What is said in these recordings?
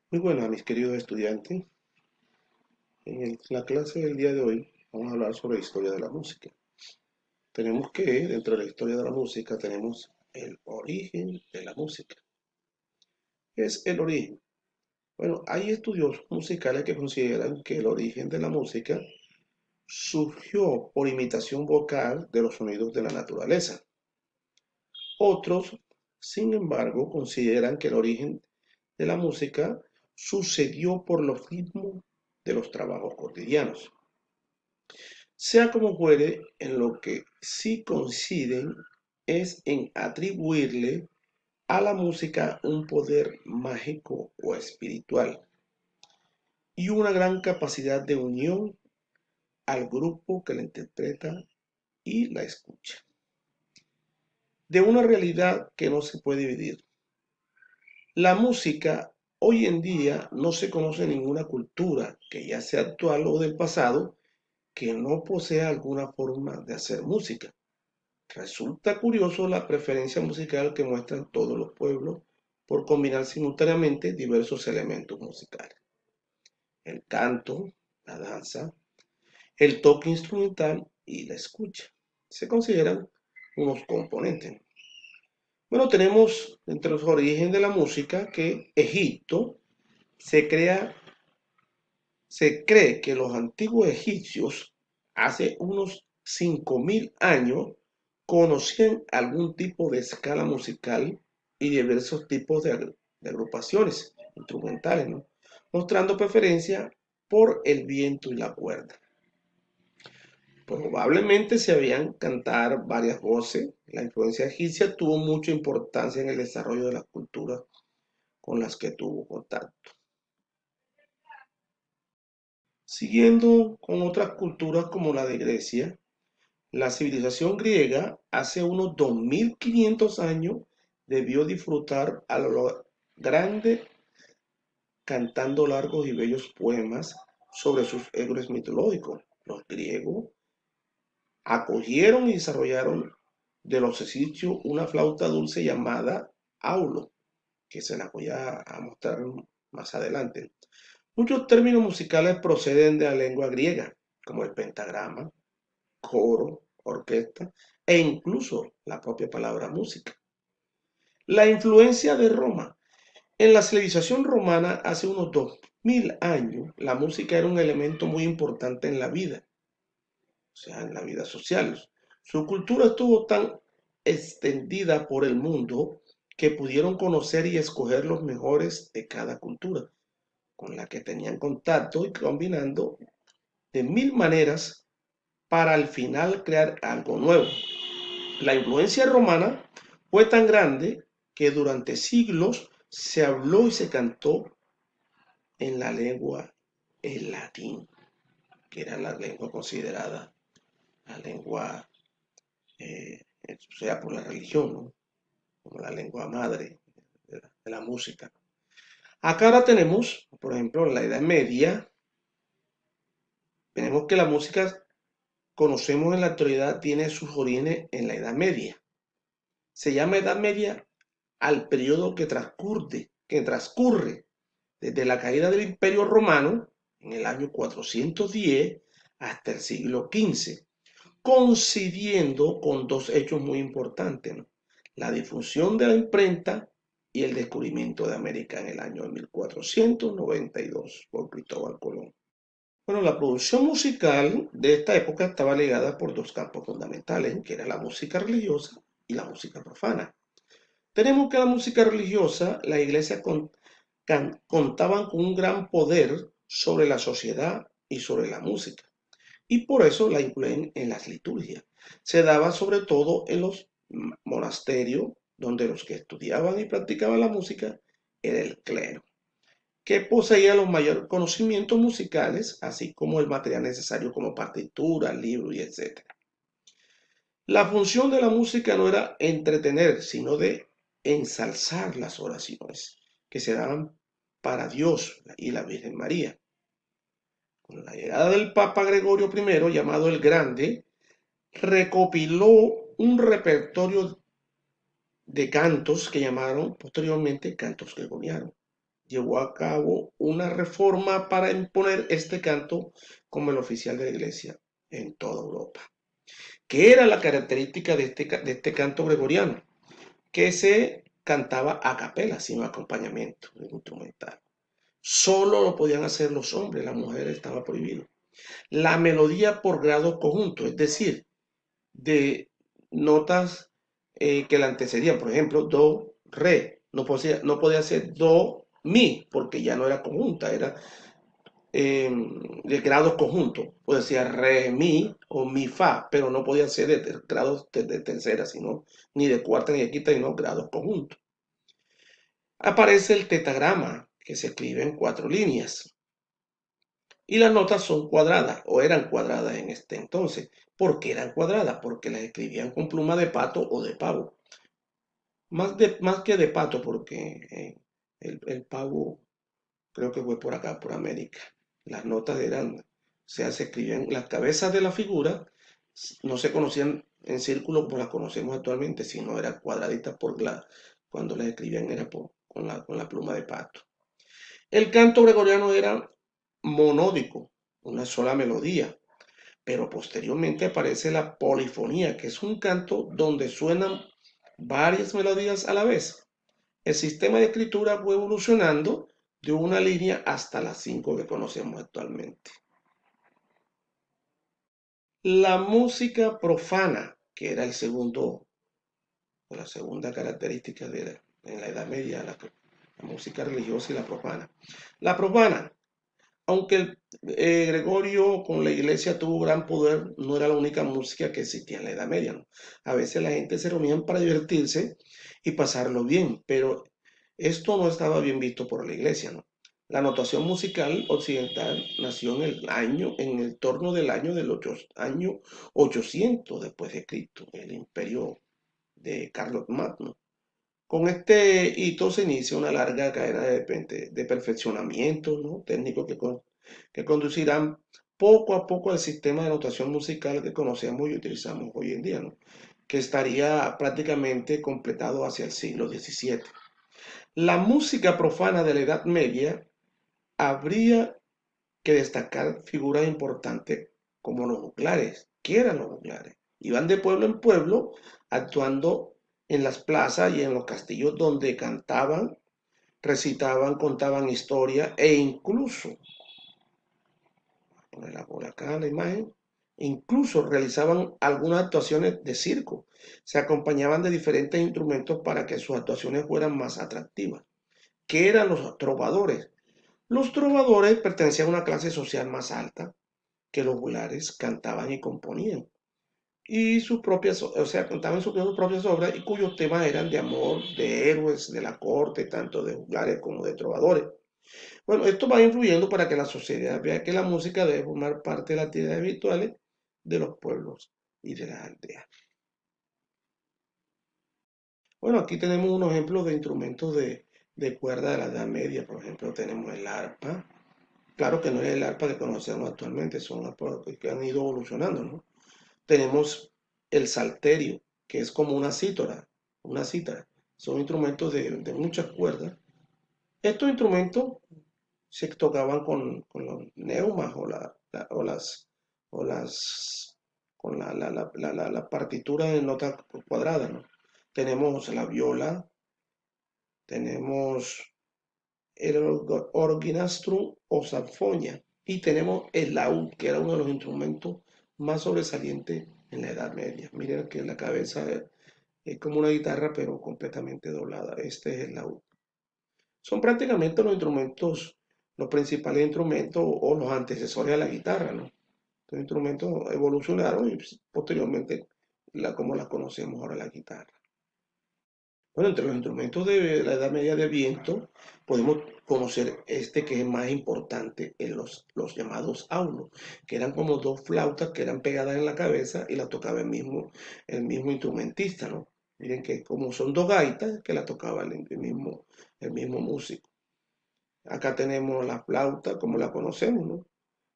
Muy buenas, mis queridos estudiantes. En la clase del día de hoy vamos a hablar sobre la historia de la música. Tenemos que, dentro de la historia de la música, tenemos el origen de la música. ¿Qué es el origen? Bueno, hay estudiosos musicales que consideran que el origen de la música surgió por imitación vocal de los sonidos de la naturaleza. Otros, sin embargo, consideran que el origen de la música sucedió por los ritmos de los trabajos cotidianos. Sea como fuere, en lo que sí coinciden es en atribuirle a la música un poder mágico o espiritual y una gran capacidad de unión al grupo que la interpreta y la escucha, de una realidad que no se puede dividir. La música hoy en día no se conoce ninguna cultura, que ya sea actual o del pasado, que no posea alguna forma de hacer música. Resulta curioso la preferencia musical que muestran todos los pueblos por combinar simultáneamente diversos elementos musicales. El canto, la danza, el toque instrumental y la escucha. Se consideran unos componentes. Bueno, tenemos entre los orígenes de la música que Egipto se crea, se cree que los antiguos egipcios hace unos 5000 años conocían algún tipo de escala musical y diversos tipos de agrupaciones instrumentales, ¿no? Mostrando preferencia por el viento y la cuerda. Probablemente se habían cantar varias voces. La influencia egipcia tuvo mucha importancia en el desarrollo de las culturas con las que tuvo contacto. Siguiendo con otras culturas como la de Grecia, la civilización griega hace unos 2500 años debió disfrutar a lo grande cantando largos y bellos poemas sobre sus héroes mitológicos. Los griegos acogieron y desarrollaron de los egipcios una flauta dulce llamada aulo, que se la voy a mostrar más adelante. Muchos términos musicales proceden de la lengua griega, como el pentagrama, coro, orquesta e incluso la propia palabra música. La influencia de Roma. En la civilización romana hace unos 2000 años, la música era un elemento muy importante en la vida, o sea, en la vida social. Su cultura estuvo tan extendida por el mundo que pudieron conocer y escoger los mejores de cada cultura con la que tenían contacto y combinando de mil maneras para al final crear algo nuevo. La influencia romana fue tan grande que durante siglos se habló y se cantó en la lengua el latín, que era la lengua considerada la lengua, o sea, por la religión, ¿no? Como la lengua madre de la música. Acá ahora tenemos, por ejemplo, en la Edad Media, tenemos que la música conocemos en la actualidad tiene sus orígenes en la Edad Media. Se llama Edad Media al periodo que transcurre desde la caída del Imperio Romano en el año 410 hasta el siglo XV, coincidiendo con dos hechos muy importantes, ¿no? La difusión de la imprenta y el descubrimiento de América en el año 1492 por Cristóbal Colón. Bueno, la producción musical de esta época estaba ligada por dos campos fundamentales, que era la música religiosa y la música profana. Tenemos que la música religiosa, la iglesia contaban con un gran poder sobre la sociedad y sobre la música, y por eso la incluyen en las liturgias. Se daba sobre todo en los monasterios, donde los que estudiaban y practicaban la música era el clero, que poseía los mayores conocimientos musicales, así como el material necesario como partitura, libros y etc. La función de la música no era entretener, sino de ensalzar las oraciones que se daban para Dios y la Virgen María. Con la llegada del Papa Gregorio I, llamado el Grande, recopiló un repertorio de cantos que llamaron posteriormente cantos gregorianos. llevó a cabo una reforma para imponer este canto como el oficial de la iglesia en toda Europa. ¿Qué era la característica de este canto gregoriano? Que se cantaba a capela, sin acompañamiento instrumental. Solo lo podían hacer los hombres, las mujeres estaba prohibido. La melodía por grados conjuntos, es decir, de notas que la antecedían, por ejemplo, do, re, no podía ser do, mi, porque ya no era conjunta, era de grados conjuntos. Puede ser re, mi o mi, fa, pero no podía ser de grados de tercera, sino ni de cuarta ni de quinta, sino grados conjuntos. Aparece el tetagrama, que se escribe en 4 líneas. Y las notas son cuadradas, o eran cuadradas en este entonces. ¿Por qué eran cuadradas? Porque las escribían con pluma de pato o de pavo. Más que de pato, porque el pavo creo que fue por acá, por América. Las notas eran, o sea, se escribían, las cabezas de la figura no se conocían en círculo como las conocemos actualmente, sino eran cuadraditas cuando las escribían era con la pluma de pato. El canto gregoriano era monódico, una sola melodía, pero posteriormente aparece la polifonía, que es un canto donde suenan varias melodías a la vez. El sistema de escritura fue evolucionando de una línea hasta las 5 que conocemos actualmente. La música profana, que era la segunda característica en la Edad Media, la música religiosa y la profana. La profana, aunque Gregorio con la iglesia tuvo gran poder, no era la única música que existía en la Edad Media, ¿no? A veces la gente se reunía para divertirse y pasarlo bien, pero esto no estaba bien visto por la iglesia, ¿no? La notación musical occidental nació en el torno del año 800 después de Cristo, el imperio de Carlos Magno. Con este hito se inicia una larga cadena de perfeccionamientos, ¿no? Técnicos que conducirán poco a poco al sistema de notación musical que conocemos y utilizamos hoy en día, ¿no? Que estaría prácticamente completado hacia el siglo XVII. La música profana de la Edad Media habría que destacar figuras importantes como los juglares. ¿Qué eran los juglares? Iban de pueblo en pueblo actuando en las plazas y en los castillos donde cantaban, recitaban, contaban historias e incluso, ponerla por acá la imagen, incluso realizaban algunas actuaciones de circo. Se acompañaban de diferentes instrumentos para que sus actuaciones fueran más atractivas. ¿Qué eran los trovadores? Los trovadores pertenecían a una clase social más alta que los juglares, cantaban y componían. Y sus propias, o sea, cantaban sus propias obras y cuyos temas eran de amor, de héroes, de la corte, tanto de juglares como de trovadores. Bueno, esto va influyendo para que la sociedad vea que la música debe formar parte de las actividades habituales de los pueblos y de las aldeas. Bueno, aquí tenemos unos ejemplos de instrumentos de cuerda de la Edad Media. Por ejemplo, tenemos el arpa. Claro que no es el arpa que conocemos actualmente, son arpas que han ido evolucionando, ¿no? Tenemos el salterio, que es como una cítara. Son instrumentos de muchas cuerdas. Estos instrumentos se tocaban con los neumas o las con la partitura de notas cuadradas, ¿no? Tenemos la viola, tenemos el orginastrum o sanfoña y tenemos el laúd, que era uno de los instrumentos más sobresalientes en la Edad Media. Miren que la cabeza es como una guitarra, pero completamente doblada. Este es el laúd. Son prácticamente los instrumentos, los principales instrumentos o los antecesores a la guitarra, ¿no? Estos instrumentos evolucionaron y posteriormente como la conocemos ahora la guitarra. Bueno, entre los instrumentos de la Edad Media de viento, podemos conocer este que es más importante en los llamados aulos, que eran como dos flautas que eran pegadas en la cabeza y la tocaba el mismo instrumentista, ¿no? Miren que como son dos gaitas que la tocaba el mismo músico. Acá tenemos la flauta como la conocemos, ¿no?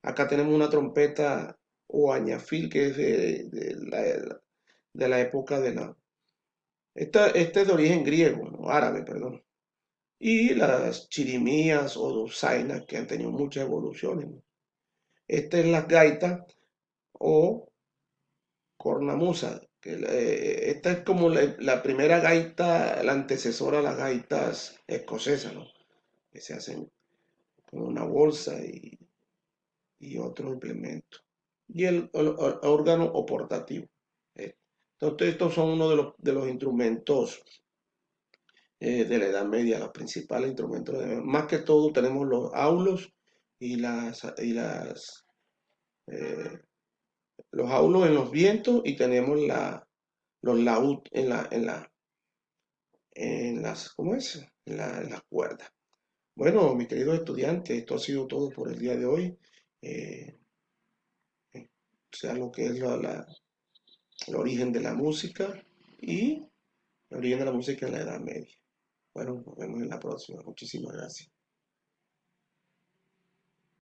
Acá tenemos una trompeta o añafil que es de la época de la... Esta es de origen griego, ¿no? Árabe, perdón. y las chirimías o dulzainas que han tenido muchas evoluciones, ¿no? Esta es la gaita o cornamusa, esta es como la primera gaita, la antecesora a las gaitas escocesas, ¿no? Que se hacen con una bolsa y otros implementos. Y el órgano o portativo. ¿Eh? Entonces, estos son uno de los instrumentos de la Edad Media, los principales instrumentos de la Edad Media. Más que todo tenemos los aulos y eh, los aulos en los vientos y tenemos los laúd ¿cómo es? En las cuerdas. Bueno, mis queridos estudiantes, esto ha sido todo por el día de hoy. Eh, o sea, lo que es el origen de la música y el origen de la música en la Edad Media. Bueno, nos vemos en la próxima. Muchísimas gracias.